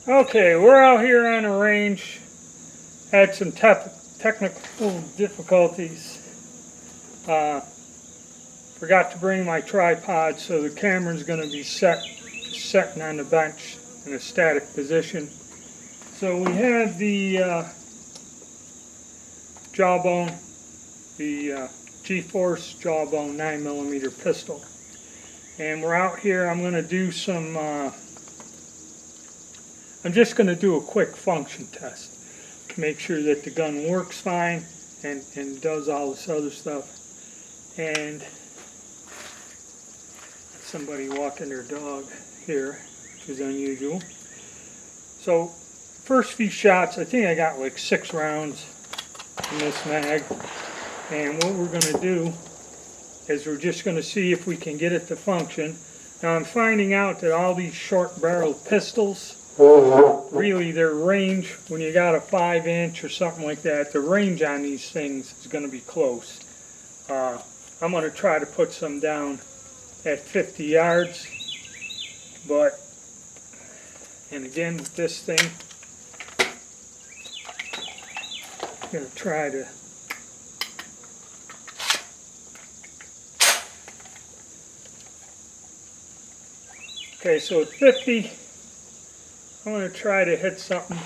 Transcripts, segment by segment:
Okay, we're out here on a range. Had some technical difficulties. Forgot to bring my tripod, so the camera's going to be setting on the bench in a static position. So we have the Jawbone, the Gforce Jawbone 9mm pistol. And we're out here. I'm going to do some, I'm just going to do a quick function test to make sure that the gun works fine and does all this other stuff. And somebody walking their dog here, which is unusual. So first few shots, I think I got like 6 rounds in this mag. And what we're going to do is we're just going to see if we can get it to function. Now I'm finding out that all these short barreled pistols, really their range, when you got a 5-inch or something like that, the range on these things is going to be close. I'm going to try to put some down at 50 yards, but, and again with this thing, I'm going to try to okay, so at 50, I'm going to try to hit something.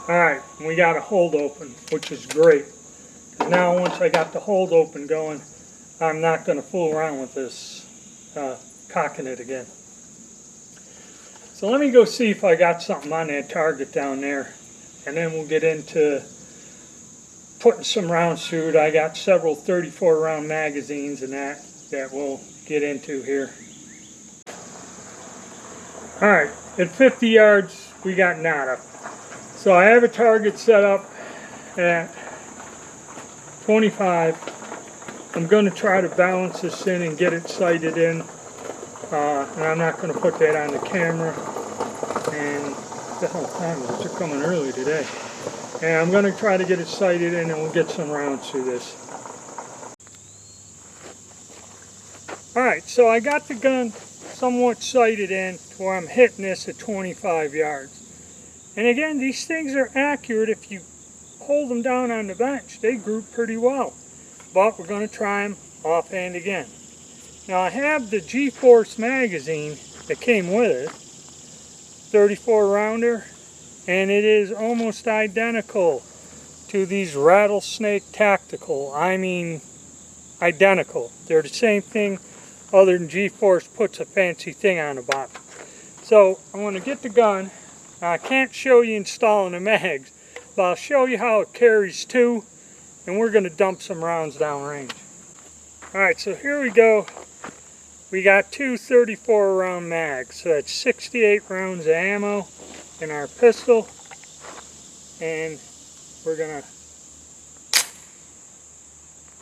Alright, we got a hold open, which is great. Now once I got the hold open going, I'm not going to fool around with this, cocking it again. So let me go see if I got something on that target down there, and then we'll get into putting some rounds through it. I got several 34 round magazines and that we'll get into here. Alright, at 50 yards we got nada. So I have a target set up at 25. I'm going to try to balance this in and get it sighted in. And I'm not going to put that on the camera. And what the hell time is it? They're coming early today. And I'm going to try to get it sighted in, and we'll get some rounds through this. Alright, so I got the gun somewhat sighted in to where I'm hitting this at 25 yards. And again, these things are accurate if you hold them down on the bench. They group pretty well. But we're going to try them offhand again. Now I have the Gforce magazine that came with it, 34 rounder, and it is almost identical to these Rattlesnake Tactical. I mean identical. They're the same thing, other than Gforce puts a fancy thing on the bottom. So I'm going to get the gun. Now, I can't show you installing the mags, but I'll show you how it carries 2, and we're going to dump some rounds downrange. Alright, so here we go. We got 2 34 round mags, so that's 68 rounds of ammo in our pistol, and we're going to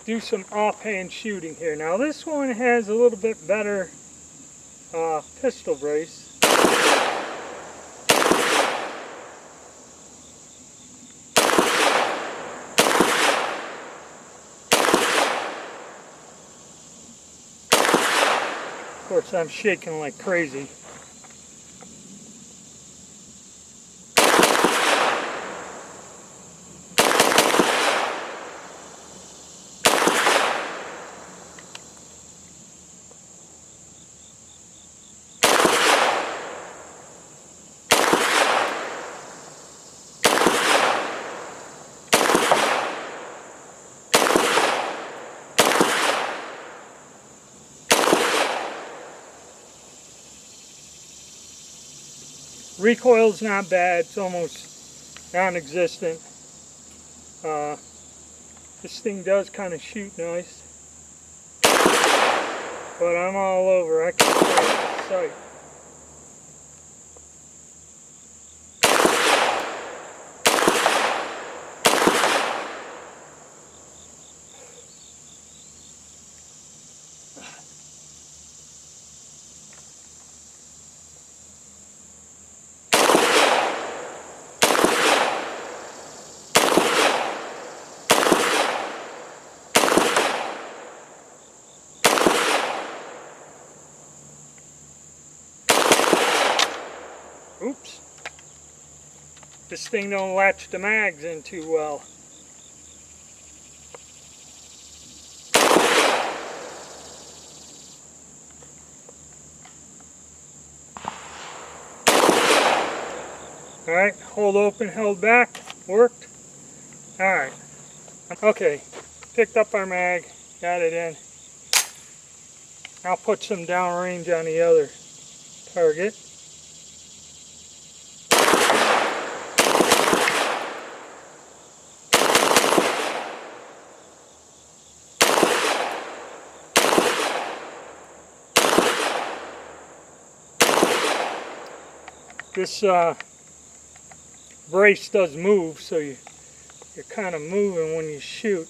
do some offhand shooting here. Now this one has a little bit better pistol brace. Of course, I'm shaking like crazy. Recoil's not bad, it's almost non-existent. This thing does kind of shoot nice, but I'm all over. I can't get the sight. Oops. This thing don't latch the mags in too well. Alright, hold open, held back, worked. Alright, okay, picked up our mag, got it in. I'll put some downrange on the other target. This brace does move, so you're kind of moving when you shoot.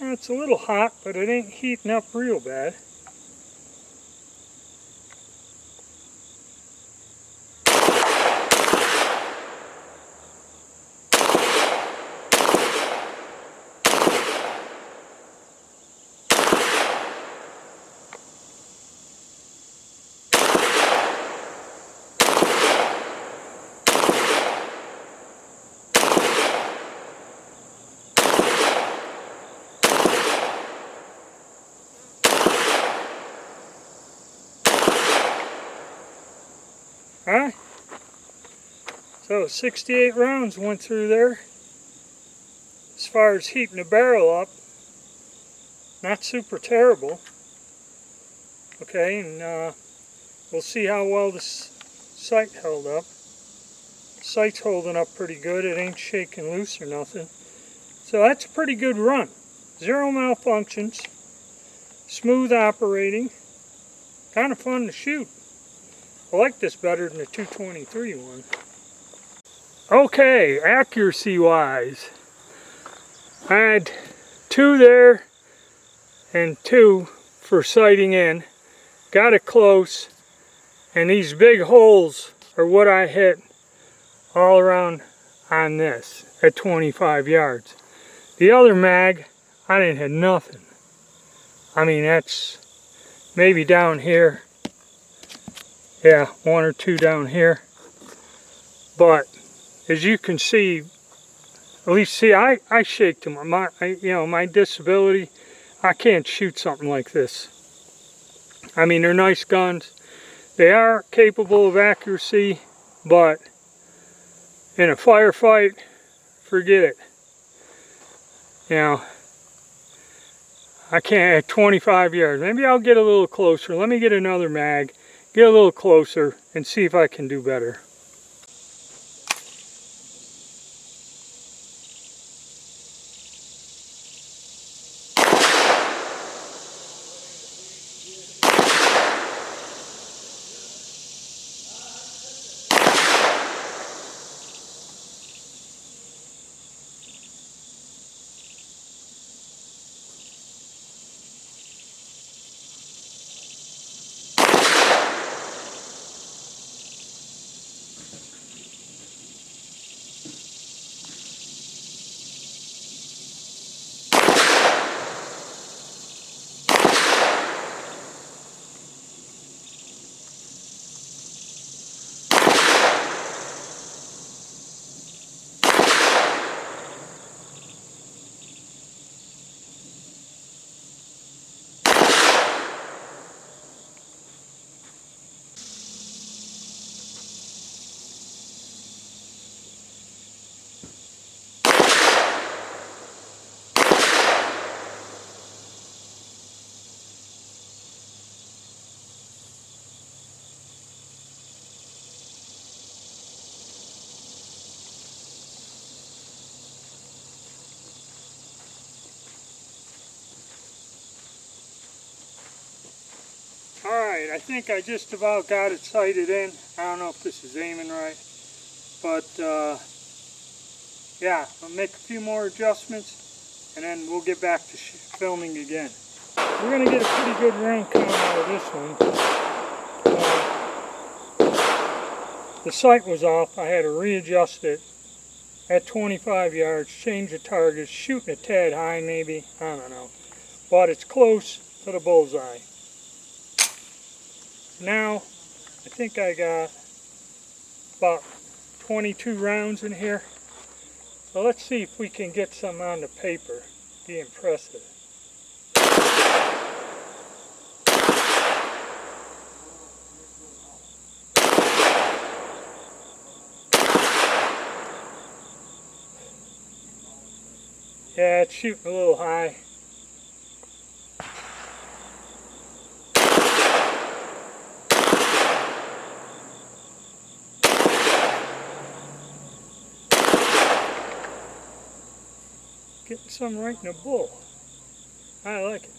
And it's a little hot, but it ain't heating up real bad. Alright, so 68 rounds went through there. As far as heating the barrel up, not super terrible. Okay, and we'll see how well this sight held up. Sight's holding up pretty good, it ain't shaking loose or nothing. So that's a pretty good run. 0 malfunctions, smooth operating, kind of fun to shoot. I like this better than the 223 one. Okay, accuracy wise, I had 2 there and 2 for sighting in. Got it close, and these big holes are what I hit all around on this at 25 yards. The other mag, I didn't hit nothing. I mean, that's maybe down here. Yeah, 1 or 2 down here. But as you can see, at least see, I shake them. My disability, I can't shoot something like this. I mean, they're nice guns. They are capable of accuracy, but in a firefight, forget it. You know, I can't at 25 yards. Maybe I'll get a little closer. Let me get another mag, get a little closer, and see if I can do better. Alright, I think I just about got it sighted in. I don't know if this is aiming right, but yeah, I'll make a few more adjustments and then we'll get back to filming again. We're going to get a pretty good round count out of this one. The sight was off. I had to readjust it at 25 yards, change the target, shooting a tad high maybe, I don't know. But it's close to the bullseye. Now, I think I got about 22 rounds in here. So let's see if we can get some on the paper. Be impressive. Yeah, it's shooting a little high. Getting some right in the bull. I like it.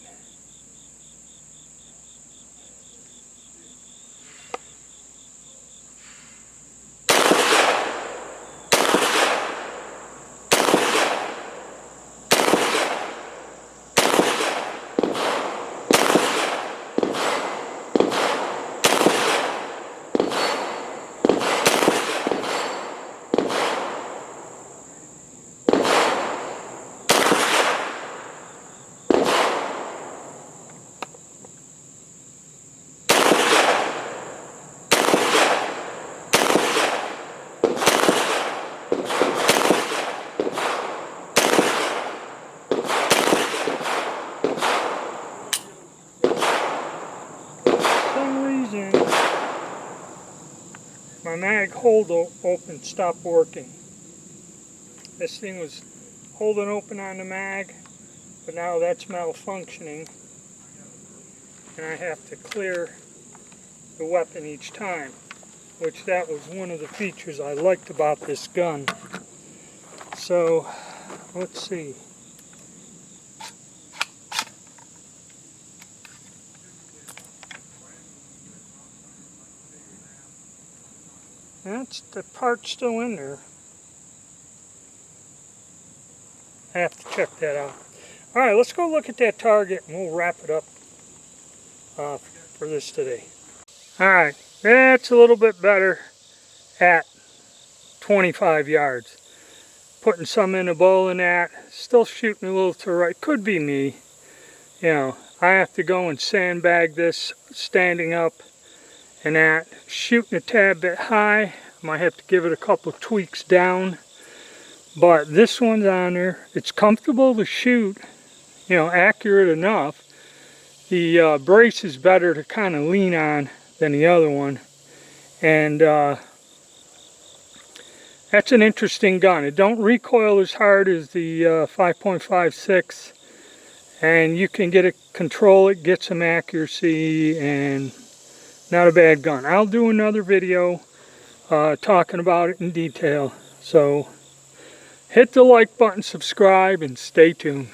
My mag hold open stopped working. This thing was holding open on the mag, but now that's malfunctioning, and I have to clear the weapon each time, which that was one of the features I liked about this gun. So let's see. That's the part still in there. I have to check that out. Alright, let's go look at that target and we'll wrap it up for this today. Alright, that's a little bit better at 25 yards. Putting some in the bowl and that. Still shooting a little to the right. Could be me. You know, I have to go and sandbag this standing up and that. Shooting a tad bit high. Might have to give it a couple tweaks down. But this one's on there. It's comfortable to shoot. You know, accurate enough. The brace is better to kind of lean on than the other one. And that's an interesting gun. It don't recoil as hard as the 5.56. And you can get it, control it, get some accuracy, and not a bad gun. I'll do another video talking about it in detail. So hit the like button, subscribe, and stay tuned.